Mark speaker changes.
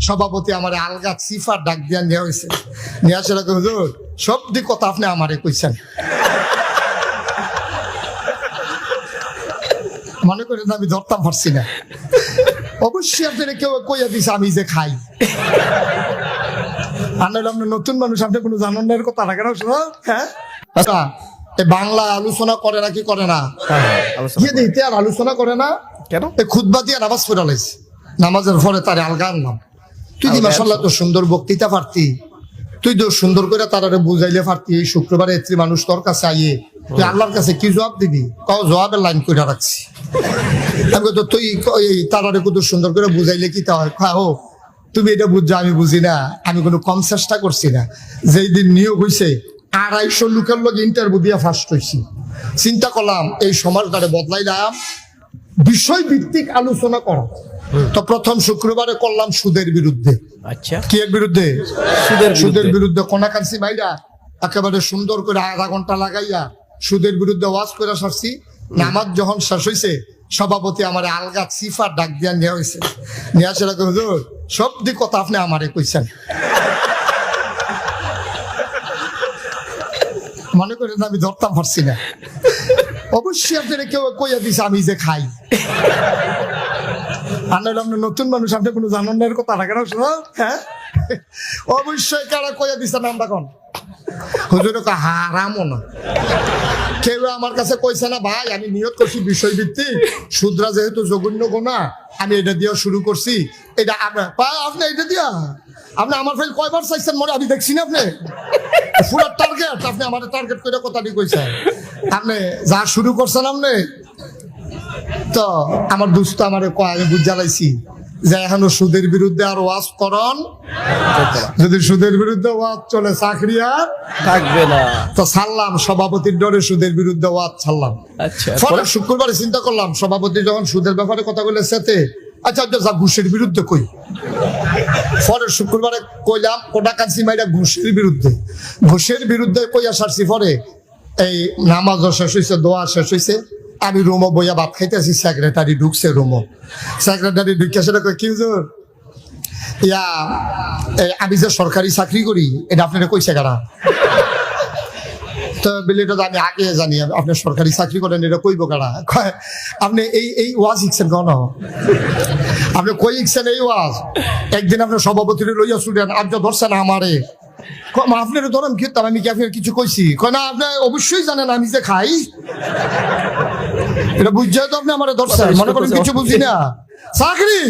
Speaker 1: সভাপতি আমার আলগা সিফার ডাক দিয়া নেওয়া হয়েছে, নিয়ে আসে হুজুর সব দিক কথা আপনি আমারে কইছেন। মনে করেন আমি ধরতাম পারছি না, অবশ্যই আপনারা কেউ কইয়া দিছে আমি যে খাই। আনলে আপনার নতুন মানুষ, আপনি কোনো জানান না এর কথা রাখে না। হ্যাঁ বাংলা আলোচনা করে না কি করে না, দিতে আর আলোচনা করে না কেন? খুতবা দিয়ে নামাজ পড়া লাইছে, নামাজের পরে তারে আলগা আনলাম, তুই দি মাশাআল্লাহ তো সুন্দর বক্তৃতা পারতি, তুই তো সুন্দর করে তারারে বুঝাইলে পারতি, এই শুক্রবারে এত্রি মানুষ তোর কাছে আইয়ে তুই আল্লাহর কাছে কি জবাব দিবি? তাও জবাবের লাইন করে রাখছি। আমি তো তুই তারারে কত সুন্দর করে বুঝাইলে কি তা হয়? খাও তুমি এটা বুঝছো, আমি বুঝি না, আমি কোনো কম চেষ্টা করছি না। যেই দিন নিয়োগ হয়েছে 250 লোকের লোক ইন্টারভিউ দিয়ে ফার্স্ট হয়েছি। চিন্তা করলাম এই সমাজটারে বদলাইলাম, বিষয় ভিত্তিক আলোচনা করা। তো প্রথম শুক্রবারে করলাম সুদের বিরুদ্ধে।
Speaker 2: আচ্ছা,
Speaker 1: কি এর বিরুদ্ধে? সুদের বিরুদ্ধে। কোনাকাঞ্চি ভাইরা একেবারে সুন্দর করে আধা ঘন্টা লাগাইয়া সুদের বিরুদ্ধে ওয়াজ করে সারছি। নামাজ যখন শেষ হয়েছে সভাপতি আমার আলগা সিফার ডাক দিয়া নেওয়া হয়েছে, নিয়ে আসে হুজুর সব দিক কথা আপনি আমারে কইছেন। মনে করেন আমি ধরতাম পারছি না, অবশ্যই আপনারা কেউ কইয়া দিছে আমি যে খাই। আনলে আপনার নতুন মানুষ, আপনি কোনো জানান না এর কথা রাখে না। হ্যাঁ অবশ্যই কারা কইয়া দিছে নামটা কোন হুজুর হারামও না। কেউ আমার কাছে কইছে না ভাই আমি নিয়ত করছি বিষয়ভিত্তিক, শুদ্রা যেহেতু জঘন্য গোনা আমি এটা দিয়ে শুরু করছি। এটা আপনি এটা দিয়া আপনি আমার ফাইল কয়বার চাইছেন মনে আমি দেখছি না। আপনি পুরো টার্গেট, আপনি আমার টার্গেট করে কথাটি কইছেন। আপনি যা শুরু করছেন আপনি তো আমার দুস্থ আমার আমি বুঝ জ্বালাইছি যে এখনো সুদের বিরুদ্ধে আর ওয়াজ করন, যদি সুদের বিরুদ্ধে ওয়াজ চলে চাকরি আর
Speaker 2: থাকবে না।
Speaker 1: তো ছাড়লাম, সভাপতির ডরে সুদের বিরুদ্ধে ওয়াজ ছাড়লাম।
Speaker 2: আচ্ছা,
Speaker 1: পরে শুক্রবারে চিন্তা করলাম সভাপতি যখন সুদের ব্যাপারে কথা বলে সাথে, আচ্ছা যা ঘুষের বিরুদ্ধে কই। পরে শুক্রবারে কইলাম কোটাকাঞ্চি মাইরা ঘুষের বিরুদ্ধে, ঘুষের বিরুদ্ধে কইয়া সারছি। পরে এই নামাজ শেষ হয়েছে, দোয়া শেষ হয়েছে, আমি রুমো বইয়া ভাত খাইতেছি, সেক্রেটারি ঢুকছে রুমো। সেক্রেটারি ঢুকে সেটা কি হুজুর ইয়া আমি যে সরকারি চাকরি করি এটা আপনারা কইছে কারা? তো বিলিটা তো আমি আগে জানি আপনি সরকারি চাকরি করেন, এটা কইব কারা? আপনি এই ওয়াজ শিখছেন কেন? আপনি কই শিখছেন এই ওয়াজ? একদিন আপনার সভাপতির লইয়া শুনেন, আপনি ধরছেন আমারে আপনার ধরেন খেতাম, আমি কি আপনার কিছু কইছি? কয় না আপনি অবশ্যই জানেন আমি যে খাই, এটা বুঝছে তো আপনি আমার ধরছেন। মনে করেন কিছু বুঝি না, চাকরি